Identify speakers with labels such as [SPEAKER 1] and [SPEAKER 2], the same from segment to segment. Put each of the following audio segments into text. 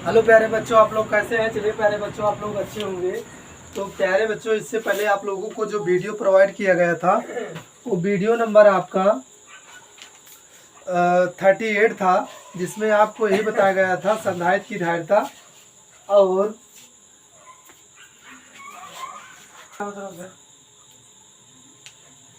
[SPEAKER 1] Hello प्यारे बच्चों, आप लोग कैसे हैं। चलिए प्यारे बच्चों, आप लोग अच्छे होंगे। तो प्यारे बच्चों, इससे पहले आप लोगों को जो वीडियो प्रोवाइड किया गया था वो वीडियो नंबर आपका 38 था, जिसमें आपको यही बताया गया था संधारित्र की धारिता। और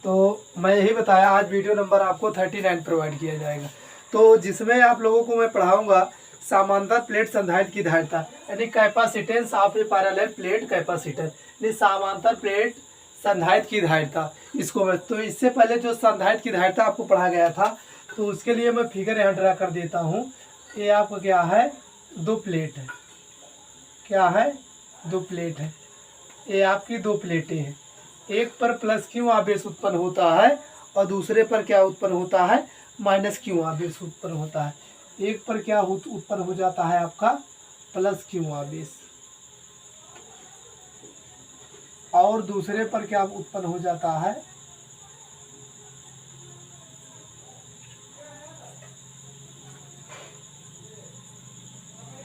[SPEAKER 1] तो मैं यही बताया, आज वीडियो नंबर आपको 39 प्रोवाइड किया जाएगा। तो जिसमें आप लोगों को मैं पढ़ाऊंगा समांतर प्लेट संधारित्र की धारिता, यानी capacitance of A parallel plate capacitor, यानी समांतर प्लेट संधारित्र की धारिता। इसको तो इससे पहले जो संधारित्र की धारिता आपको पढ़ा गया था, तो उसके लिए मैं फिगर यहाँ ड्रा कर देता हूँ। ये आपका क्या है, दो प्लेट है। क्या है, दो प्लेट है। ये आपकी दो प्लेटें हैं। एक पर प्लस क्यू आवेश उत्पन्न होता है और दूसरे पर क्या उत्पन्न होता है, माइनस क्यू आवेश उत्पन्न होता है। एक पर क्या उत्पन्न हो जाता है आपका प्लस क्यू आवेश, और दूसरे पर क्या उत्पन्न हो जाता है,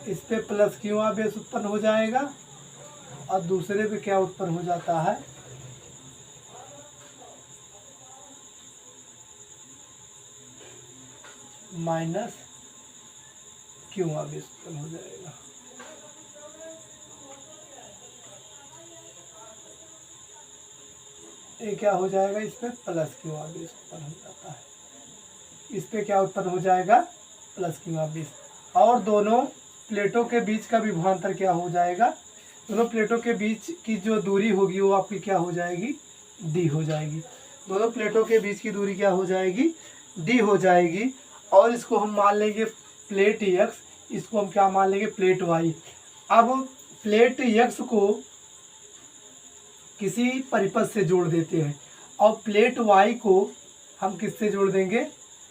[SPEAKER 1] इस पे प्लस क्यू आवेश उत्पन्न हो जाएगा और दूसरे पे क्या उत्पन्न हो जाता है, माइनस क्यू आवेश उत्पन्न हो जाएगा। ये क्या हो जाएगा, इस पे प्लस क्यू आवेश उत्पन्न हो जाता है, इस पे क्या उत्पन्न हो जाएगा, प्लस क्यू आवेश। और दोनों प्लेटों के बीच का विभवांतर क्या हो जाएगा, दोनों प्लेटों के बीच की जो दूरी होगी वो आपकी क्या हो जाएगी, डी हो जाएगी। दोनों प्लेटों के बीच की दूरी क्या हो जाएगी, डी हो जाएगी। और इसको हम मान लेंगे प्लेट एक्स, इसको हम क्या मान लेंगे, प्लेट वाई। अब प्लेट एक्स को किसी परिपथ से जोड़ देते हैं और प्लेट वाई को हम किससे जोड़ देंगे,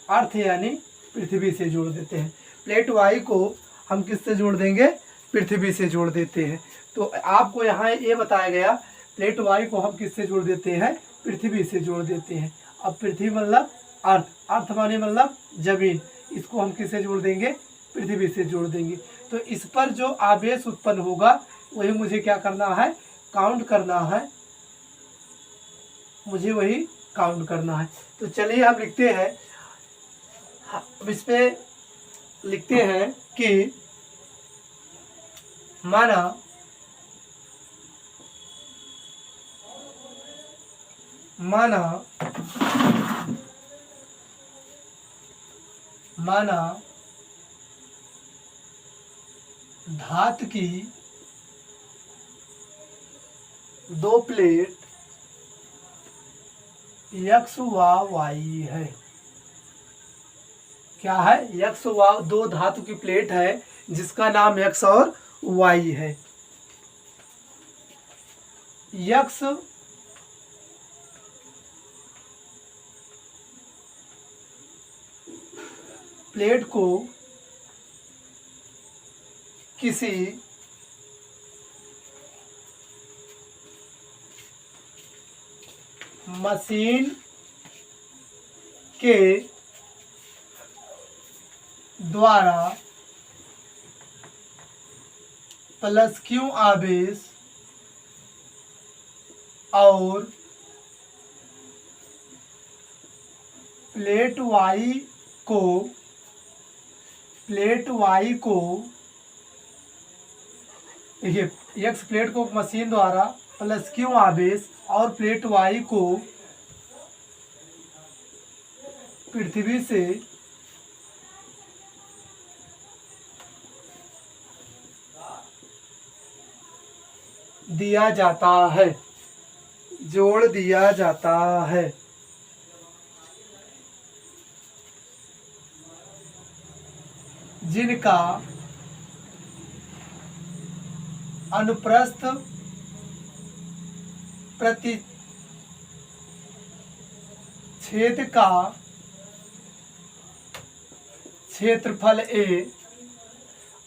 [SPEAKER 1] अर्थ यानी पृथ्वी से जोड़ देते हैं। प्लेट वाई को हम किससे जोड़ देंगे, पृथ्वी से जोड़ देते हैं। तो आपको यहाँ ये बताया गया, प्लेट वाई को हम किससे जोड़ देते हैं, पृथ्वी से जोड़ देते हैं। अब पृथ्वी मतलब अर्थ, अर्थ माने मतलब जमीन, इसको हम किससे जोड़ देंगे, पृथ्वी से जोड़ देंगे। तो इस पर जो आवेश उत्पन्न होगा वही मुझे क्या करना है, काउंट करना है, मुझे वही काउंट करना है। तो चलिए हम लिखते हैं, अब इस पे लिखते हैं कि माना धातु की दो प्लेट एक्स व वाई है। क्या है, एक्स व, दो धातु की प्लेट है जिसका नाम एक्स और वाई है। एक्स प्लेट को किसी मशीन के द्वारा प्लस क्यू आवेश और प्लेट वाई को देखिए, एक्स प्लेट को मशीन द्वारा प्लस क्यू आवेश और प्लेट वाई को पृथ्वी से दिया जाता है, जोड़ दिया जाता है। जिनका अनुप्रस्थ प्रतिच्छेद का क्षेत्रफल ए,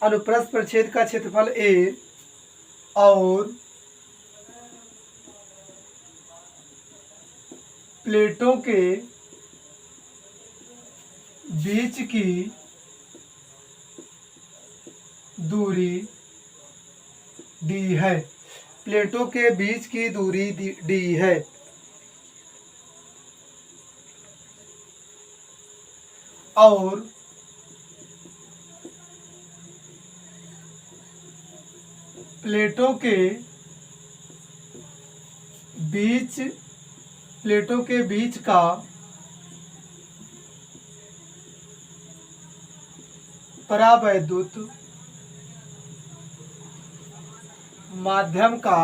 [SPEAKER 1] अनुप्रस्थ प्रतिच्छेद का क्षेत्रफल ए और प्लेटों के बीच की दूरी d है, प्लेटों के बीच की दूरी d है। और प्लेटों के बीच का परावैद्युत माध्यम का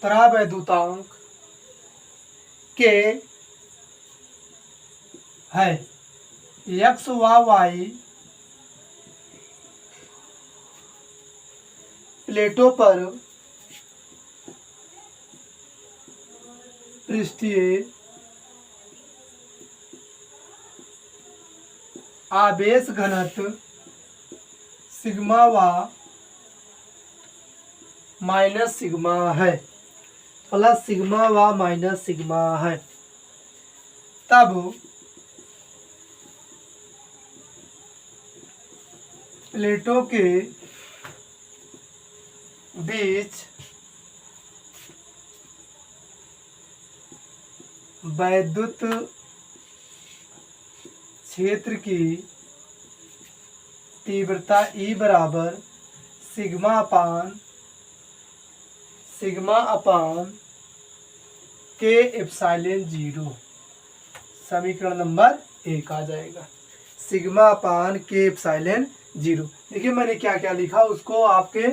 [SPEAKER 1] परावैद्युतांक K है। x व y प्लेटों पर पृष्ठीय आवेश घनत्व सिग्मा व माइनस सिग्मा है, प्लस सिग्मा व माइनस सिग्मा है। तब प्लेटों के बीच वैद्युत क्षेत्र की तीव्रता E बराबर सिग्मा अपान K एप्सिलॉन 0, समीकरण नंबर 1 आ जाएगा। सिग्मा अपान K एप्सिलॉन 0। देखिए मैंने क्या क्या लिखा उसको आपके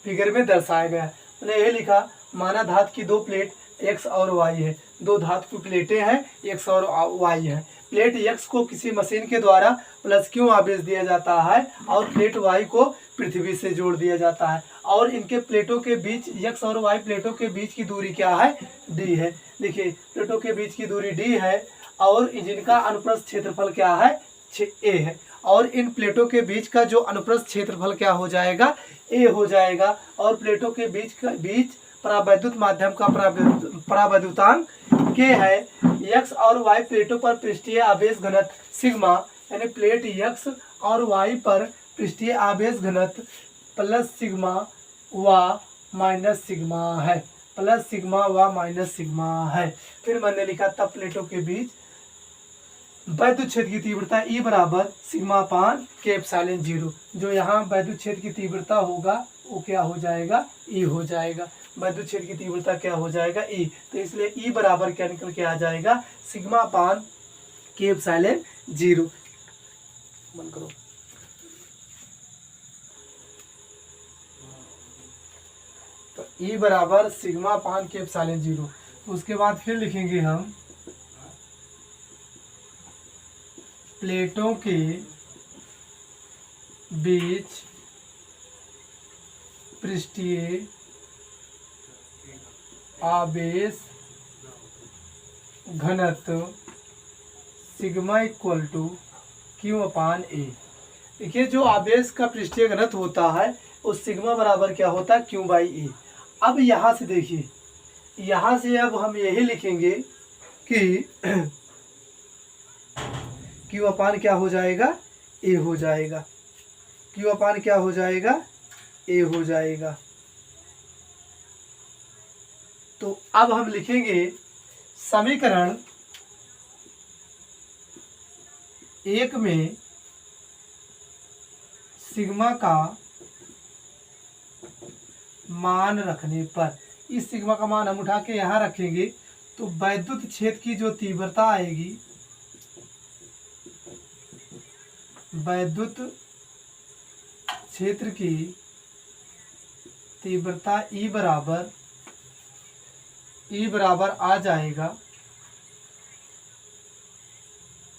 [SPEAKER 1] फिगर में दर्शाया गया है। मैंने ये लिखा, माना धातु की दो प्लेट x और y है, दो धातु की प्लेटें हैं x और y है। प्लेट x को किसी मशीन के द्वारा प्लस Q आवेश दिया जाता है और प्लेट y को पृथ्वी से जोड़ दिया जाता है, और इनके प्लेटों के बीच x और y प्लेटों के बीच की दूरी क्या है, d है। देखिए प्लेटों के बीच की दूरी d है और जिनका अनुप्रस्थ क्षेत्रफल क्या है, a है, और इन प्लेटों के बीच का जो अनुप्रस्थ क्षेत्रफल क्या हो जाएगा, a हो जाएगा। और प्लेटों के बीच परावैद्युत माध्यम का परावैद्युतांक K है। x और y प्लेटों पर पृष्ठीय आवेश घनत्व सिग्मा, यानी प्लेट x और y पर पृष्ठीय आवेश घनत्व प्लस सिग्मा व माइनस सिग्मा है, प्लस सिग्मा व माइनस सिग्मा है। फिर मैंने लिखा तब प्लेटों के बीच वैद्युत क्षेत्र की तीव्रता E बराबर सिग्मा अपान K एप्सिलॉन 0। जो यहाँ वैद्युत क्षेत्र की तीव्रता होगा वो क्या हो जाएगा, E हो जाएगा। वैद्युत क्षेत्र की तीव्रता क्या हो जाएगा, E। तो इसलिए E बराबर क्या निकल के आ जाएगा, सिग्मा अपान K एप्सिलॉन 0। बंद करो। तो E बराबर सिग्मा अपान K एप्सिलॉन 0। तो उसके बाद फिर लिखेंगे हम प्लेटों के बीच पृष्ठीय आवेश घनत्व sigma equal to Q upon A। देखिए जो आवेश का पृष्ठीय घनत्व होता है उस सिग्मा बराबर क्या होता है, Q बाई A। अब यहाँ से देखिए, यहाँ से अब हम यही लिखेंगे कि Q अपान क्या हो जाएगा, A हो जाएगा। Q अपान क्या हो जाएगा, A हो जाएगा। तो अब हम लिखेंगे समीकरण 1 में सिग्मा का मान रखने पर, इस सिग्मा का मान हम उठा के यहाँ रखेंगे तो वैद्युत क्षेत्र की जो तीव्रता आएगी, वैद्युत क्षेत्र की तीव्रता E बराबर आ जाएगा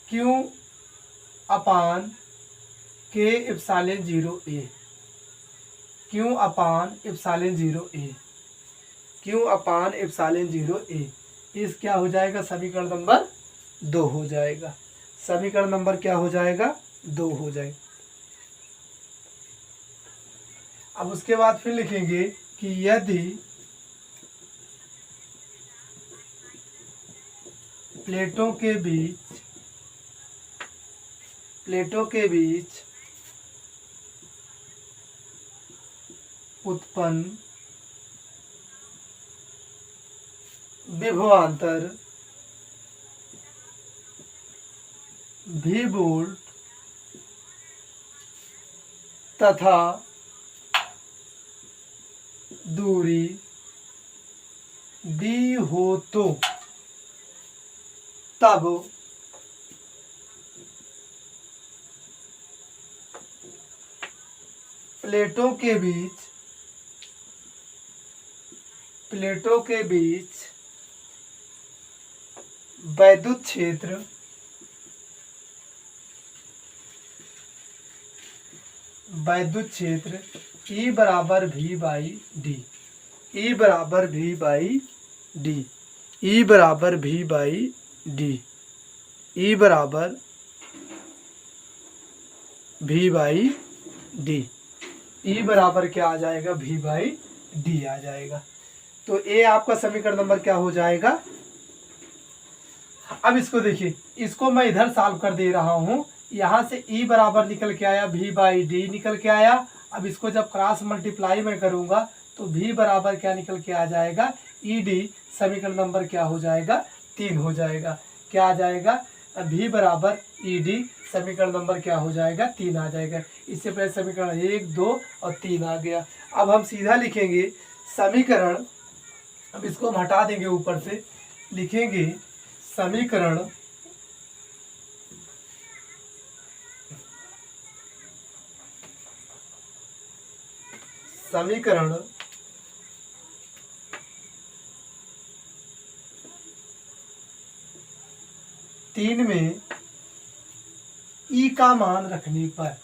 [SPEAKER 1] Q upon K epsilon 0 A। Q upon epsilon 0 A, Q upon epsilon 0 A। इस क्या हो जाएगा, समीकरण नंबर 2 हो जाएगा। समीकरण नंबर क्या हो जाएगा, 2 हो जाएगा। अब उसके बाद फिर लिखेंगे कि यदि प्लेटों के बीच उत्पन्न विभवांतर भी वोल्ट तथा दूरी दी हो तो तब प्लेटों के बीच वैद्युत क्षेत्र E बराबर V बाई डी, E बराबर V बाई डी, E बराबर V बाई डी, E बराबर V बाई डी, E बराबर क्या आ जाएगा? V बाई डी आ जाएगा। तो ए आपका समीकरण नंबर क्या हो जाएगा? अब इसको देखिए, इसको मैं इधर सॉल्व कर दे रहा हूं। यहाँ से E बराबर निकल के आया, V बाई डी निकल के आया। अब इसको जब क्रॉस मल्टीप्लाई मैं करूंगा तो V बराबर क्या निकल के आ जाएगा? E D. समीकरण नंबर क्या हो जाएगा? 3 हो जाएगा। क्या आ जाएगा? V बराबर ई डी। समीकरण नंबर क्या हो जाएगा? 3 आ जाएगा। इससे पहले समीकरण 1, 2 और 3 आ गया। अब हम सीधा लिखेंगे समीकरण, अब इसको हम हटा देंगे, ऊपर से लिखेंगे समीकरण समीकरण 3 में E का मान रखने पर,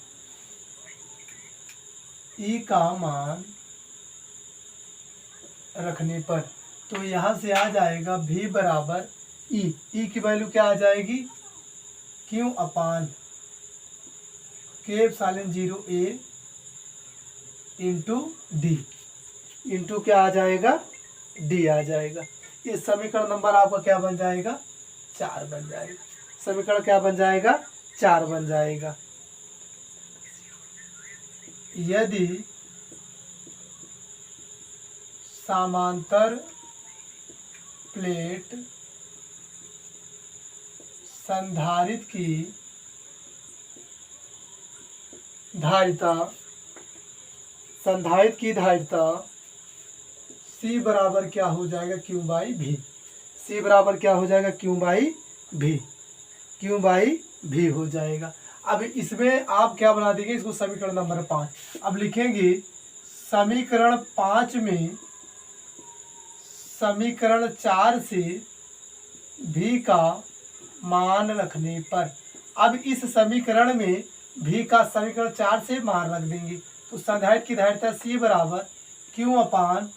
[SPEAKER 1] E का मान रखने पर तो यहाँ से आ जाएगा V बराबर E। E की वैल्यू क्या आ जाएगी? Q upon K epsilon 0 A into D, into क्या आ जाएगा? डी आ जाएगा। ये समीकरण नंबर आपका क्या बन जाएगा? 4 बन जाएगा। समीकरण क्या बन जाएगा? 4 बन जाएगा। यदि समांतर प्लेट संधारित्र की धारिता C बराबर क्या हो जाएगा? Q बाई भी। C बराबर क्या हो जाएगा? Q बाई भी, Q बाई भी हो जाएगा। अब इसमें आप क्या बना देंगे? इसको समीकरण नंबर 5। अब लिखेंगे समीकरण 5 में समीकरण 4 से V का मान रखने पर, अब इस समीकरण में V का समीकरण 4 से मान रख देंगे तो संधारित्र की धारिता C बराबर Q upon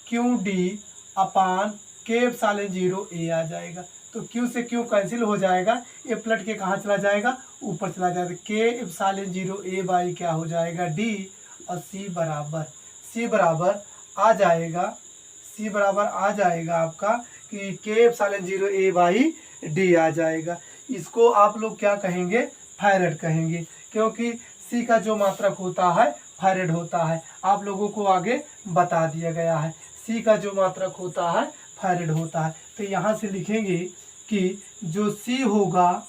[SPEAKER 1] Q D upon K epsilon 0 A आ जाएगा। तो Q से Q कैंसिल हो जाएगा, ये पलट के कहाँ चला जाएगा? ऊपर चला जाएगा। K एप्सिलॉन 0 A बाई क्या हो जाएगा? D। और C बराबर आ जाएगा आपका कि K epsilon 0 A by D आ जाएगा। इसको आप लोग क्या कहेंगे? फैरेड कहेंगे, क्योंकि C का जो मात्रक होता है फैरेड होता है। आप लोगों को आगे बता दिया गया है, C का जो मात्रक होता है फैरेड होता है। तो यहाँ से लिखेंगे कि जो C होगा,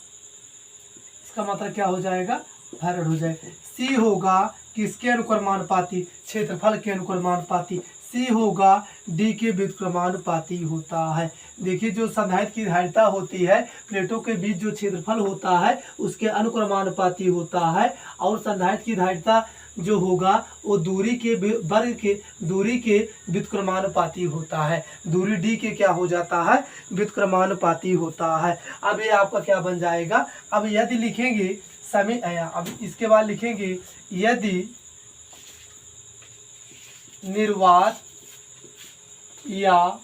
[SPEAKER 1] इसका मात्रक क्या हो जाएगा? फैरेड हो जाएगा। C होगा किसके अनुक्रमानुपाती? क्षेत्रफल के अनुक्रमानुपाती। C होगा D के व्युत्क्रमानुपाती होता है। देखिए, जो संधारित्र की धारिता होती है, प्लेटों के बीच जो क्षेत्रफल होता है उसके अनुक्रमानुपाती होता है। और संधारित्र की धारिता जो होगा वो दूरी के व्युत्क्रमानुपाती होता है। दूरी D के क्या हो जाता है? व्युत्क्रमानुपाती होता है। अब ये आपका क्या बन जाएगा? अब यदि लिखेंगे अब इसके बाद लिखेंगे यदि निर्वात या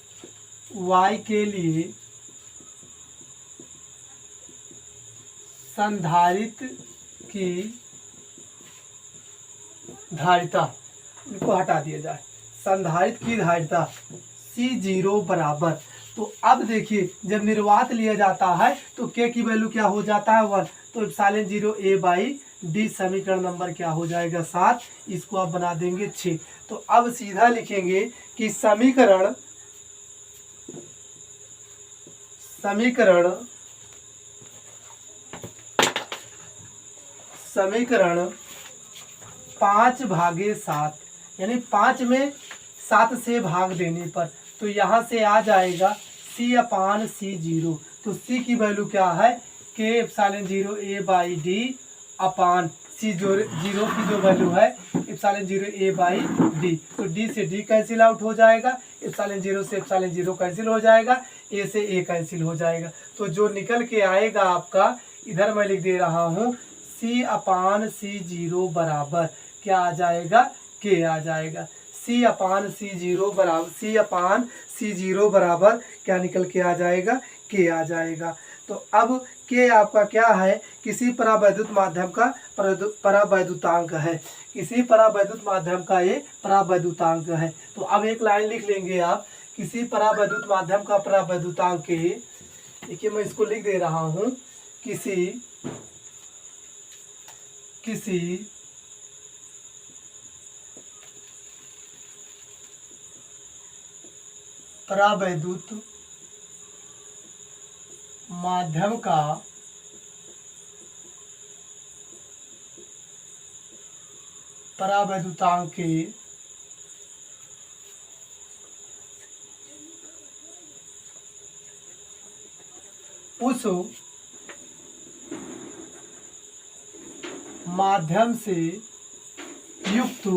[SPEAKER 1] Y के लिए संधारित्र की धारिता, इनको हटा दिया जाए, संधारित्र की धारिता C0 बराबर, तो अब देखिए जब निर्वात लिया जाता है तो के की वैल्यू क्या हो जाता है 1, तो एप्सिलॉन 0 a बाई डी समीकरण नंबर क्या हो जाएगा 7, इसको आप बना देंगे 6। तो अब सीधा लिखेंगे कि समीकरण 5/7 यानी 5 में 7 से भाग देने पर तो यहाँ से आ जाएगा C/C0। तो C की वैल्यू क्या है के epsilon 0 a by D upon C0 की जो वैल्यू है एप्सिलॉन 0 a बाई डी। तो D से D कैंसिल आउट हो जाएगा, एप्सिलॉन 0 से एप्सिलॉन 0 कैंसिल हो जाएगा, A से A कैंसिल हो जाएगा। तो जो निकल के आएगा आपका, इधर मैं लिख दे रहा हूँ C/C0 बराबर क्या आ जाएगा, K आ जाएगा। C/C0 बराबर क्या निकल के आ जाएगा, K आ जाएगा। तो अब K आपका क्या है, किसी परावैद्युत माध्यम का परावैद्युतांक है, किसी परावैद्युत माध्यम का ये परावैद्युतांक है। तो अब एक लाइन लिख लेंगे आप, किसी परावैद्युत माध्यम का परावैद्युतांक के, देखिए मैं इसको लिख दे रहा हूँ, किसी परावैद्युत माध्यम का परावैद्युतांक के उस माध्यम से युक्त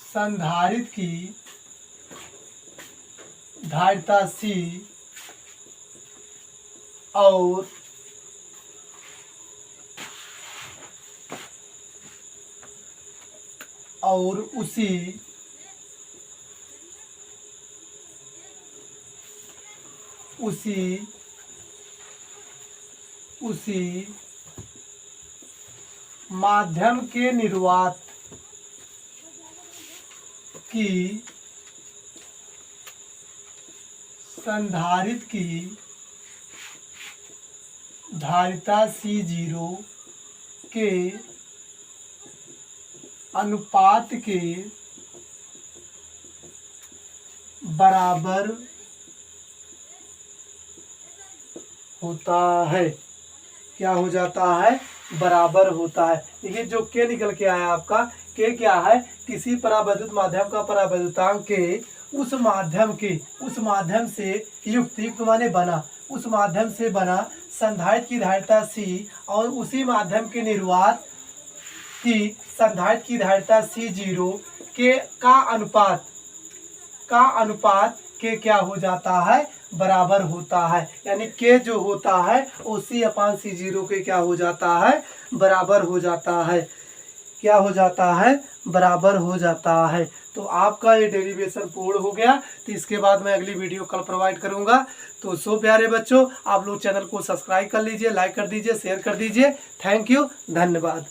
[SPEAKER 1] संधारित्र की धारिता C और उसी माध्यम के निर्वात की संधारित्र की धारिता C0 के अनुपात के बराबर होता है। क्या हो जाता है, बराबर होता है। देखिए जो के निकल के आया आपका, के क्या है, किसी परावैद्युत माध्यम का परावैद्युतांक के उस माध्यम से युक्त माने बना, उस माध्यम से बना संधारित्र की धारिता C और उसी माध्यम के निर्वात की संधारित्र की धारिता C0 के का अनुपात के क्या हो जाता है, बराबर होता है। यानी के जो होता है वो C/C0 के क्या हो जाता है, बराबर हो जाता है। क्या हो जाता है, बराबर हो जाता है। तो आपका ये डेरिवेशन पूर्ण हो गया। तो इसके बाद मैं अगली वीडियो कल प्रोवाइड करूंगा। तो सो प्यारे बच्चों, आप लोग चैनल को सब्सक्राइब कर लीजिए, लाइक कर दीजिए, शेयर कर दीजिए। थैंक यू, धन्यवाद।